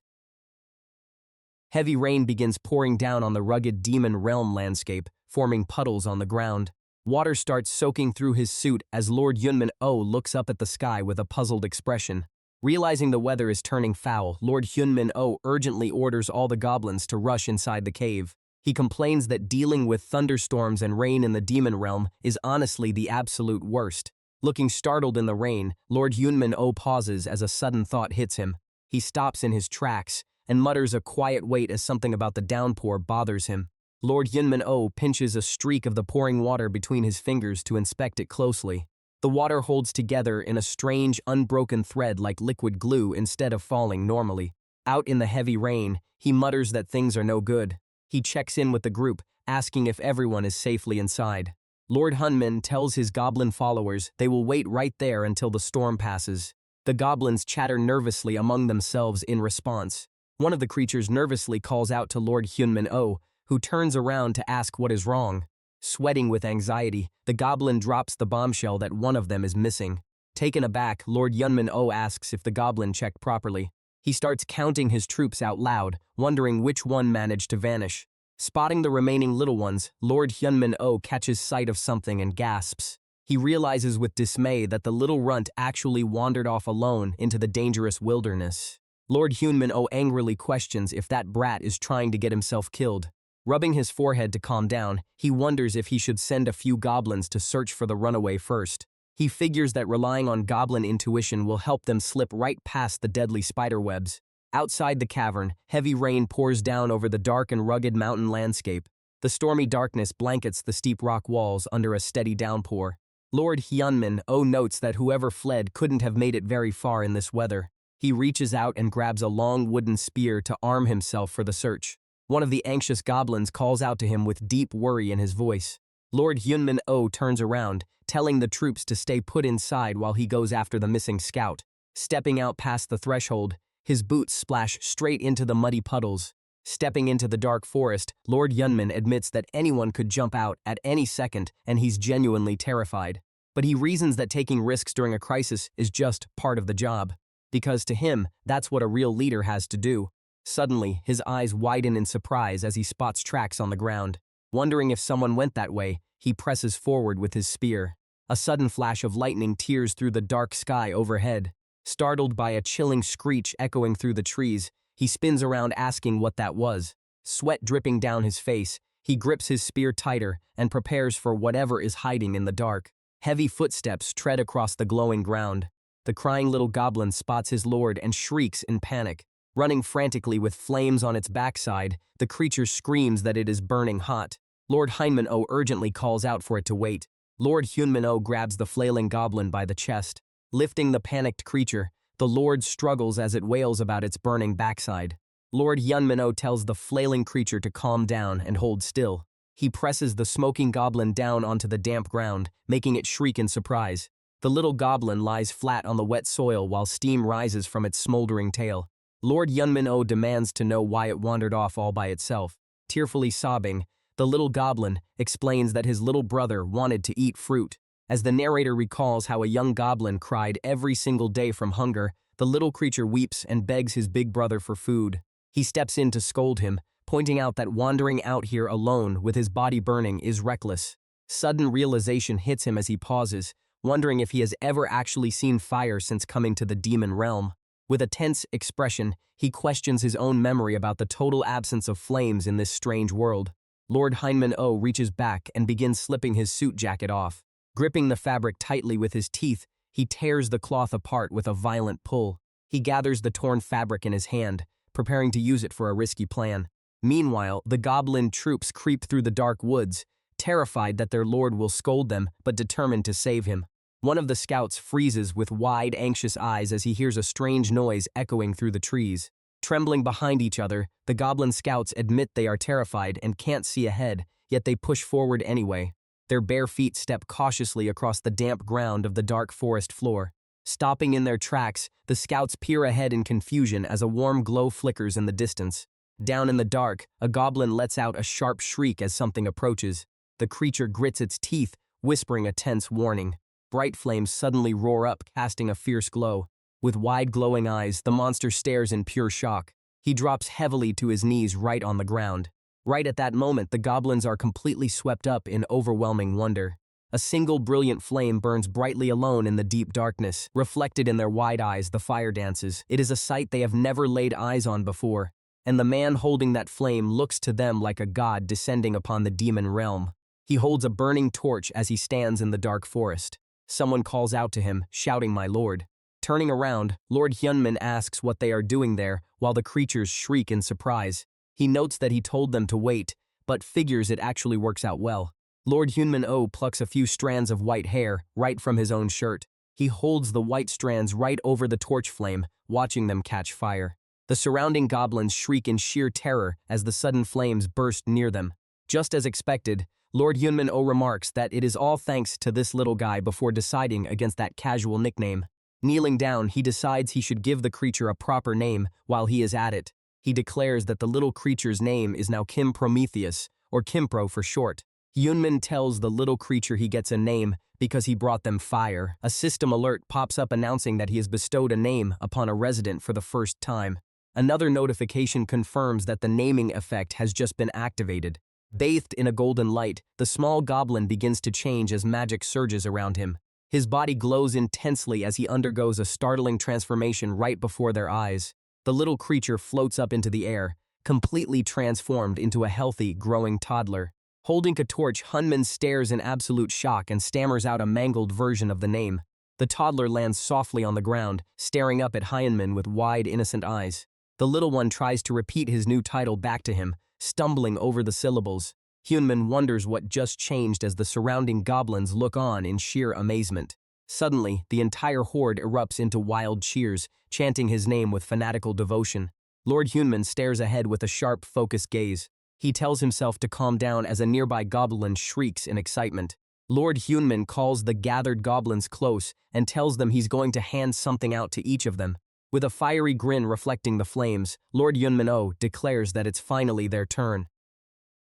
Heavy rain begins pouring down on the rugged demon realm landscape, forming puddles on the ground. Water starts soaking through his suit as Lord Yunman looks up at the sky with a puzzled expression. Realizing the weather is turning foul, Lord Hyunmin urgently orders all the goblins to rush inside the cave. He complains that dealing with thunderstorms and rain in the demon realm is honestly the absolute worst. Looking startled in the rain, Lord Hyunmin pauses as a sudden thought hits him. He stops in his tracks and mutters a quiet wait as something about the downpour bothers him. Lord Yunmin pinches a streak of the pouring water between his fingers to inspect it closely. The water holds together in a strange, unbroken thread like liquid glue instead of falling normally. Out in the heavy rain, he mutters that things are no good. He checks in with the group, asking if everyone is safely inside. Lord Hunman tells his goblin followers they will wait right there until the storm passes. The goblins chatter nervously among themselves in response. One of the creatures nervously calls out to Lord Hyunmin-oh, who turns around to ask what is wrong. Sweating with anxiety, the goblin drops the bombshell that one of them is missing. Taken aback, Lord Hyunmin-oh asks if the goblin checked properly. He starts counting his troops out loud, wondering which one managed to vanish. Spotting the remaining little ones, Lord Hyunmin-oh catches sight of something and gasps. He realizes with dismay that the little runt actually wandered off alone into the dangerous wilderness. Lord Hyunmin-oh angrily questions if that brat is trying to get himself killed. Rubbing his forehead to calm down, he wonders if he should send a few goblins to search for the runaway first. He figures that relying on goblin intuition will help them slip right past the deadly spiderwebs. Outside the cavern, heavy rain pours down over the dark and rugged mountain landscape. The stormy darkness blankets the steep rock walls under a steady downpour. Lord Hyunmin-oh notes that whoever fled couldn't have made it very far in this weather. He reaches out and grabs a long wooden spear to arm himself for the search. One of the anxious goblins calls out to him with deep worry in his voice. Lord Hyunmin-oh turns around, telling the troops to stay put inside while he goes after the missing scout. Stepping out past the threshold, his boots splash straight into the muddy puddles. Stepping into the dark forest, Lord Hyunmin admits that anyone could jump out at any second and he's genuinely terrified. But he reasons that taking risks during a crisis is just part of the job. Because to him, that's what a real leader has to do. Suddenly, his eyes widen in surprise as he spots tracks on the ground. Wondering if someone went that way, he presses forward with his spear. A sudden flash of lightning tears through the dark sky overhead. Startled by a chilling screech echoing through the trees, he spins around asking what that was. Sweat dripping down his face, he grips his spear tighter and prepares for whatever is hiding in the dark. Heavy footsteps tread across the glowing ground. The crying little goblin spots his lord and shrieks in panic. Running frantically with flames on its backside, the creature screams that it is burning hot. Lord Hyunmin-oh urgently calls out for it to wait. Lord Hyunmin-oh grabs the flailing goblin by the chest. Lifting the panicked creature, the lord struggles as it wails about its burning backside. Lord Hyunmin-oh tells the flailing creature to calm down and hold still. He presses the smoking goblin down onto the damp ground, making it shriek in surprise. The little goblin lies flat on the wet soil while steam rises from its smoldering tail. Lord Hyunmin-oh demands to know why it wandered off all by itself. Tearfully sobbing, the little goblin explains that his little brother wanted to eat fruit. As the narrator recalls how a young goblin cried every single day from hunger, the little creature weeps and begs his big brother for food. He steps in to scold him, pointing out that wandering out here alone with his body burning is reckless. Sudden realization hits him as he pauses, wondering if he has ever actually seen fire since coming to the demon realm. With a tense expression, he questions his own memory about the total absence of flames in this strange world. Lord Hyunmin-oh reaches back and begins slipping his suit jacket off. Gripping the fabric tightly with his teeth, he tears the cloth apart with a violent pull. He gathers the torn fabric in his hand, preparing to use it for a risky plan. Meanwhile, the goblin troops creep through the dark woods, terrified that their lord will scold them but determined to save him. One of the scouts freezes with wide, anxious eyes as he hears a strange noise echoing through the trees. Trembling behind each other, the goblin scouts admit they are terrified and can't see ahead, yet they push forward anyway. Their bare feet step cautiously across the damp ground of the dark forest floor. Stopping in their tracks, the scouts peer ahead in confusion as a warm glow flickers in the distance. Down in the dark, a goblin lets out a sharp shriek as something approaches. The creature grits its teeth, whispering a tense warning. Bright flames suddenly roar up, casting a fierce glow. With wide glowing eyes, the monster stares in pure shock. He drops heavily to his knees right on the ground. Right at that moment, the goblins are completely swept up in overwhelming wonder. A single brilliant flame burns brightly alone in the deep darkness. Reflected in their wide eyes, the fire dances. It is a sight they have never laid eyes on before, and the man holding that flame looks to them like a god descending upon the demon realm. He holds a burning torch as he stands in the dark forest. Someone calls out to him, shouting, "My lord." Turning around, Lord Hyunmin asks what they are doing there, while the creatures shriek in surprise. He notes that he told them to wait, but figures it actually works out well. Lord Hyunmin-oh plucks a few strands of white hair right from his own shirt. He holds the white strands right over the torch flame, watching them catch fire. The surrounding goblins shriek in sheer terror as the sudden flames burst near them. Just as expected, Lord Hyunmin-oh remarks that it is all thanks to this little guy before deciding against that casual nickname. Kneeling down, he decides he should give the creature a proper name while he is at it. He declares that the little creature's name is now Kim Prometheus, or Kimpro for short. Hyunmin tells the little creature he gets a name because he brought them fire. A system alert pops up announcing that he has bestowed a name upon a resident for the first time. Another notification confirms that the naming effect has just been activated. Bathed in a golden light, the small goblin begins to change as magic surges around him. His body glows intensely as he undergoes a startling transformation right before their eyes. The little creature floats up into the air, completely transformed into a healthy, growing toddler. Holding a torch, Hyunmin stares in absolute shock and stammers out a mangled version of the name. The toddler lands softly on the ground, staring up at Hyunmin with wide, innocent eyes. The little one tries to repeat his new title back to him, stumbling over the syllables. Hyunmin wonders what just changed as the surrounding goblins look on in sheer amazement. Suddenly, the entire horde erupts into wild cheers, chanting his name with fanatical devotion. Lord Hyunmin stares ahead with a sharp, focused gaze. He tells himself to calm down as a nearby goblin shrieks in excitement. Lord Hyunmin calls the gathered goblins close and tells them he's going to hand something out to each of them. With a fiery grin reflecting the flames, Lord Hyunmin declares that it's finally their turn.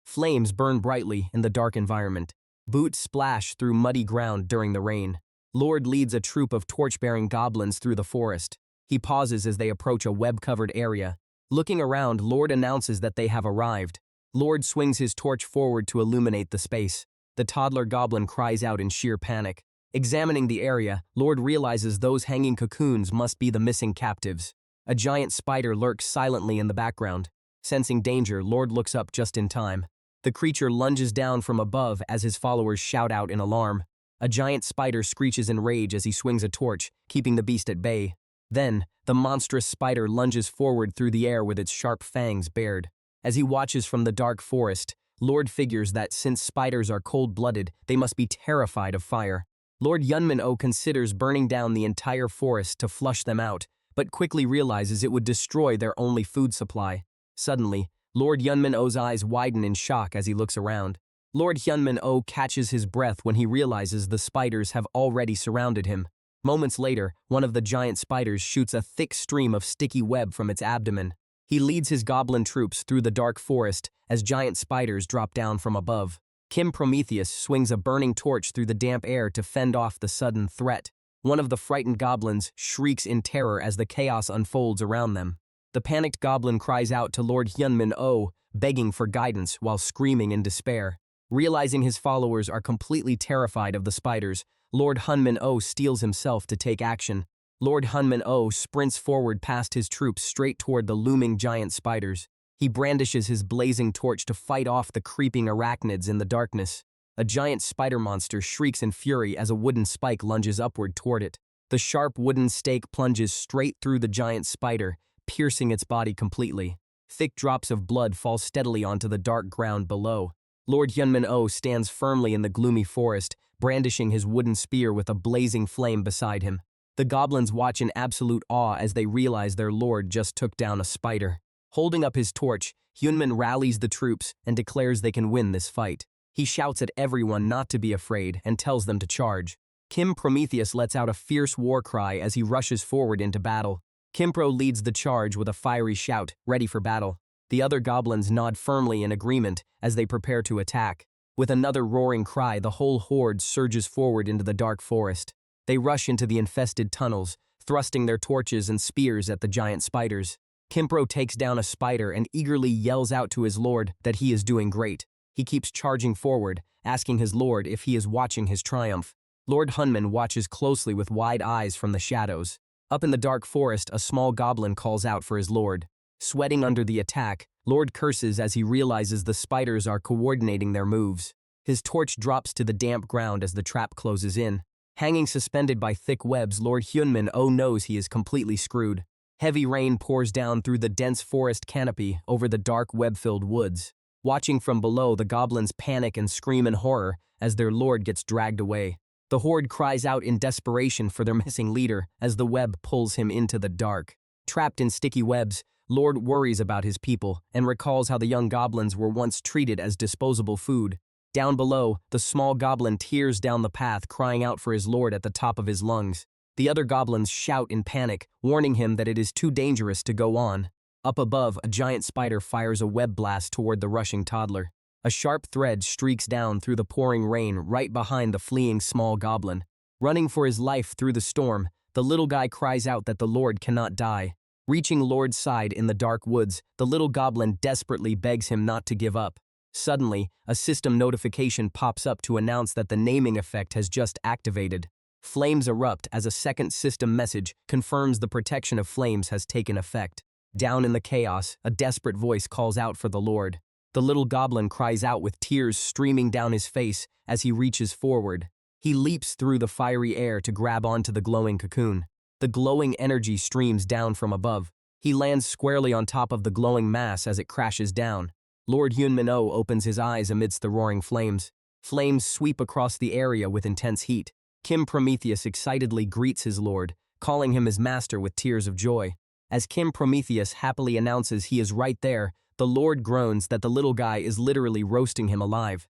Flames burn brightly in the dark environment. Boots splash through muddy ground during the rain. Lord leads a troop of torch-bearing goblins through the forest. He pauses as they approach a web-covered area. Looking around, Lord announces that they have arrived. Lord swings his torch forward to illuminate the space. The toddler goblin cries out in sheer panic. Examining the area, Lord realizes those hanging cocoons must be the missing captives. A giant spider lurks silently in the background. Sensing danger, Lord looks up just in time. The creature lunges down from above as his followers shout out in alarm. A giant spider screeches in rage as he swings a torch, keeping the beast at bay. Then, the monstrous spider lunges forward through the air with its sharp fangs bared. As he watches from the dark forest, Lord figures that since spiders are cold-blooded, they must be terrified of fire. Lord Hyunmin considers burning down the entire forest to flush them out, but quickly realizes it would destroy their only food supply. Suddenly, Lord Hyunmin eyes widen in shock as he looks around. Lord Hyunmin catches his breath when he realizes the spiders have already surrounded him. Moments later, one of the giant spiders shoots a thick stream of sticky web from its abdomen. He leads his goblin troops through the dark forest as giant spiders drop down from above. Kim Prometheus swings a burning torch through the damp air to fend off the sudden threat. One of the frightened goblins shrieks in terror as the chaos unfolds around them. The panicked goblin cries out to Lord Hyunmin, begging for guidance while screaming in despair. Realizing his followers are completely terrified of the spiders, Lord Hyunmin steels himself to take action. Lord Hyunmin sprints forward past his troops straight toward the looming giant spiders. He brandishes his blazing torch to fight off the creeping arachnids in the darkness. A giant spider monster shrieks in fury as a wooden spike lunges upward toward it. The sharp wooden stake plunges straight through the giant spider, piercing its body completely. Thick drops of blood fall steadily onto the dark ground below. Lord Hyunmin stands firmly in the gloomy forest, brandishing his wooden spear with a blazing flame beside him. The goblins watch in absolute awe as they realize their lord just took down a spider. Holding up his torch, Hyunmin rallies the troops and declares they can win this fight. He shouts at everyone not to be afraid and tells them to charge. Kim Prometheus lets out a fierce war cry as he rushes forward into battle. Kimpro leads the charge with a fiery shout, ready for battle. The other goblins nod firmly in agreement as they prepare to attack. With another roaring cry, the whole horde surges forward into the dark forest. They rush into the infested tunnels, thrusting their torches and spears at the giant spiders. Kimpro takes down a spider and eagerly yells out to his lord that he is doing great. He keeps charging forward, asking his lord if he is watching his triumph. Lord Hyunmin watches closely with wide eyes from the shadows. Up in the dark forest, a small goblin calls out for his lord. Sweating under the attack, Lord curses as he realizes the spiders are coordinating their moves. His torch drops to the damp ground as the trap closes in. Hanging suspended by thick webs, Lord Hyunmin knows he is completely screwed. Heavy rain pours down through the dense forest canopy over the dark web-filled woods. Watching from below, the goblins panic and scream in horror as their lord gets dragged away. The horde cries out in desperation for their missing leader as the web pulls him into the dark. Trapped in sticky webs, Lord worries about his people and recalls how the young goblins were once treated as disposable food. Down below, the small goblin tears down the path, crying out for his lord at the top of his lungs. The other goblins shout in panic, warning him that it is too dangerous to go on. Up above, a giant spider fires a web blast toward the rushing toddler. A sharp thread streaks down through the pouring rain right behind the fleeing small goblin. Running for his life through the storm, the little guy cries out that the Lord cannot die. Reaching Lord's side in the dark woods, the little goblin desperately begs him not to give up. Suddenly, a system notification pops up to announce that the naming effect has just activated. Flames erupt as a second system message confirms the protection of flames has taken effect. Down in the chaos, a desperate voice calls out for the Lord. The little goblin cries out with tears streaming down his face as he reaches forward. He leaps through the fiery air to grab onto the glowing cocoon. The glowing energy streams down from above. He lands squarely on top of the glowing mass as it crashes down. Lord Hyunmin-oh opens his eyes amidst the roaring flames. Flames sweep across the area with intense heat. Kim Prometheus excitedly greets his lord, calling him his master with tears of joy. As Kim Prometheus happily announces he is right there, the Lord groans that the little guy is literally roasting him alive.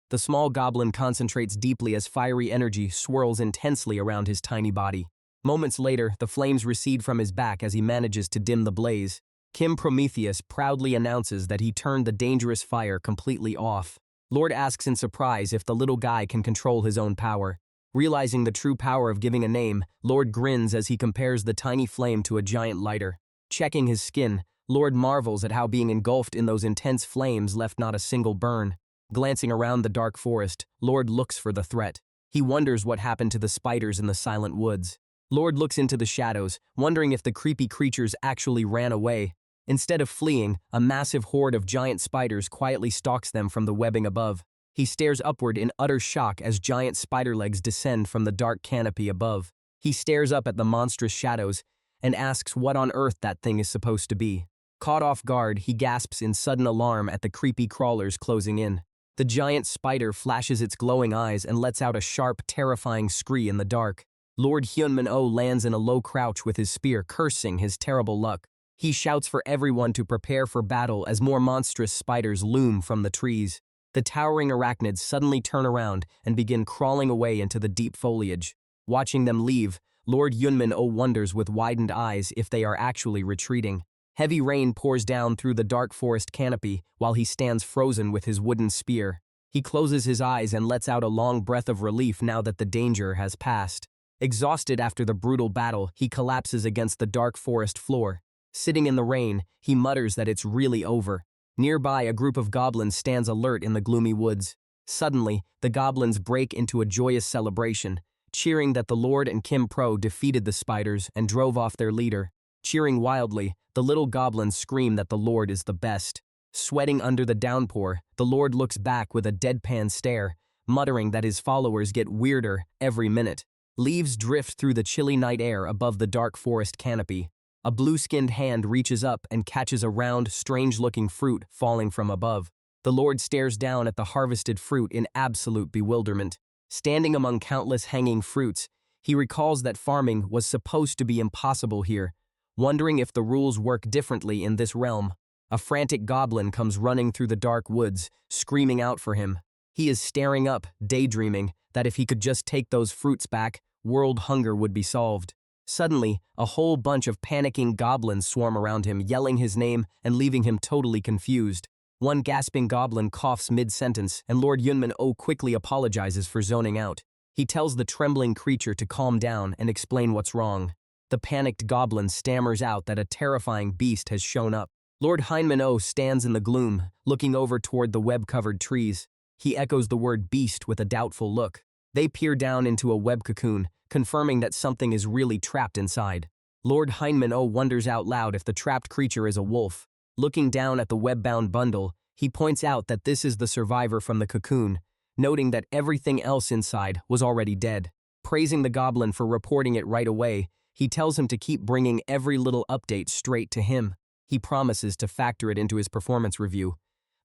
The small goblin concentrates deeply as fiery energy swirls intensely around his tiny body. Moments later, the flames recede from his back as he manages to dim the blaze. Kim Prometheus proudly announces that he turned the dangerous fire completely off. Lord asks in surprise if the little guy can control his own power. Realizing the true power of giving a name, Lord grins as he compares the tiny flame to a giant lighter. Checking his skin, Lord marvels at how being engulfed in those intense flames left not a single burn. Glancing around the dark forest, Lord looks for the threat. He wonders what happened to the spiders in the silent woods. Lord looks into the shadows, wondering if the creepy creatures actually ran away. Instead of fleeing, a massive horde of giant spiders quietly stalks them from the webbing above. He stares upward in utter shock as giant spider legs descend from the dark canopy above. He stares up at the monstrous shadows and asks what on earth that thing is supposed to be. Caught off guard, he gasps in sudden alarm at the creepy crawlers closing in. The giant spider flashes its glowing eyes and lets out a sharp, terrifying scream in the dark. Lord Hyunmin-oh lands in a low crouch with his spear, cursing his terrible luck. He shouts for everyone to prepare for battle as more monstrous spiders loom from the trees. The towering arachnids suddenly turn around and begin crawling away into the deep foliage. Watching them leave, Lord Hyunmin-oh wonders with widened eyes if they are actually retreating. Heavy rain pours down through the dark forest canopy while he stands frozen with his wooden spear. He closes his eyes and lets out a long breath of relief now that the danger has passed. Exhausted after the brutal battle, he collapses against the dark forest floor. Sitting in the rain, he mutters that it's really over. Nearby, a group of goblins stands alert in the gloomy woods. Suddenly, the goblins break into a joyous celebration, cheering that the Lord and Kim Pro defeated the spiders and drove off their leader. Cheering wildly, the little goblins scream that the Lord is the best. Sweating under the downpour, the Lord looks back with a deadpan stare, muttering that his followers get weirder every minute. Leaves drift through the chilly night air above the dark forest canopy. A blue-skinned hand reaches up and catches a round, strange-looking fruit falling from above. The Lord stares down at the harvested fruit in absolute bewilderment. Standing among countless hanging fruits, he recalls that farming was supposed to be impossible here, wondering if the rules work differently in this realm. A frantic goblin comes running through the dark woods, screaming out for him. He is staring up, daydreaming that if he could just take those fruits back, world hunger would be solved. Suddenly, a whole bunch of panicking goblins swarm around him, yelling his name and leaving him totally confused. One gasping goblin coughs mid-sentence, and Lord Hyunmin-oh quickly apologizes for zoning out. He tells the trembling creature to calm down and explain what's wrong. The panicked goblin stammers out that a terrifying beast has shown up. Lord Hyunmin-oh stands in the gloom, looking over toward the web-covered trees. He echoes the word beast with a doubtful look. They peer down into a web cocoon, confirming that something is really trapped inside. Lord Hyunmin-oh wonders out loud if the trapped creature is a wolf. Looking down at the web-bound bundle, he points out that this is the survivor from the cocoon, noting that everything else inside was already dead. Praising the goblin for reporting it right away, he tells him to keep bringing every little update straight to him. He promises to factor it into his performance review,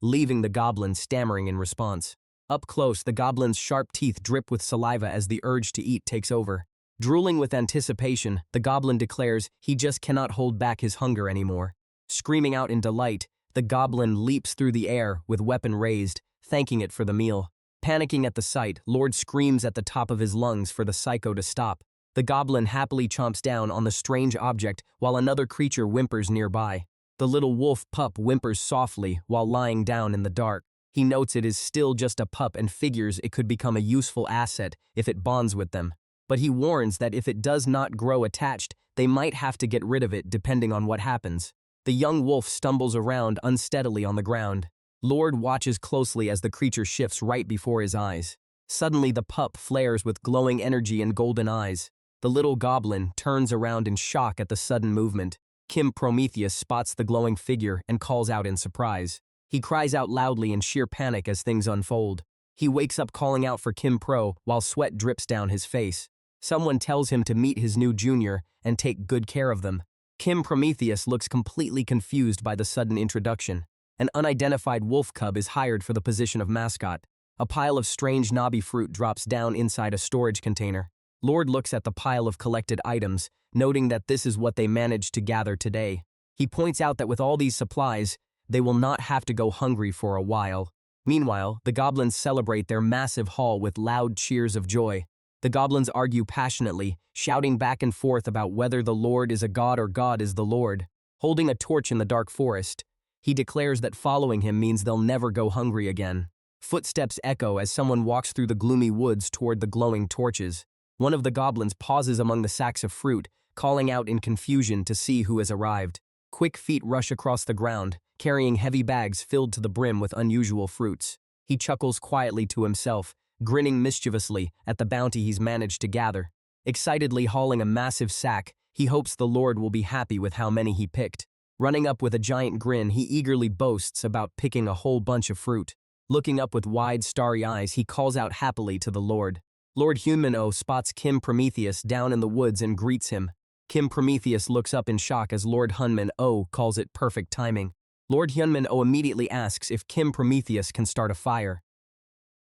leaving the goblin stammering in response. Up close, the goblin's sharp teeth drip with saliva as the urge to eat takes over. Drooling with anticipation, the goblin declares he just cannot hold back his hunger anymore. Screaming out in delight, the goblin leaps through the air with weapon raised, thanking it for the meal. Panicking at the sight, Lord screams at the top of his lungs for the psycho to stop. The goblin happily chomps down on the strange object while another creature whimpers nearby. The little wolf pup whimpers softly while lying down in the dark. He notes it is still just a pup and figures it could become a useful asset if it bonds with them. But he warns that if it does not grow attached, they might have to get rid of it depending on what happens. The young wolf stumbles around unsteadily on the ground. Lord watches closely as the creature shifts right before his eyes. Suddenly the pup flares with glowing energy and golden eyes. The little goblin turns around in shock at the sudden movement. Kim Prometheus spots the glowing figure and calls out in surprise. He cries out loudly in sheer panic as things unfold. He wakes up calling out for Kim Pro while sweat drips down his face. Someone tells him to meet his new junior and take good care of them. Kim Prometheus looks completely confused by the sudden introduction. An unidentified wolf cub is hired for the position of mascot. A pile of strange knobby fruit drops down inside a storage container. Lord looks at the pile of collected items, noting that this is what they managed to gather today. He points out that with all these supplies, they will not have to go hungry for a while. Meanwhile, the goblins celebrate their massive haul with loud cheers of joy. The goblins argue passionately, shouting back and forth about whether the Lord is a god or God is the Lord. Holding a torch in the dark forest, he declares that following him means they'll never go hungry again. Footsteps echo as someone walks through the gloomy woods toward the glowing torches. One of the goblins pauses among the sacks of fruit, calling out in confusion to see who has arrived. Quick feet rush across the ground, carrying heavy bags filled to the brim with unusual fruits. He chuckles quietly to himself, grinning mischievously at the bounty he's managed to gather. Excitedly hauling a massive sack, he hopes the Lord will be happy with how many he picked. Running up with a giant grin, he eagerly boasts about picking a whole bunch of fruit. Looking up with wide, starry eyes, he calls out happily to the Lord. Lord Hyunmin-oh spots Kim Prometheus down in the woods and greets him. Kim Prometheus looks up in shock as Lord Hyunmin-oh calls it perfect timing. Lord Hyunmin-oh immediately asks if Kim Prometheus can start a fire.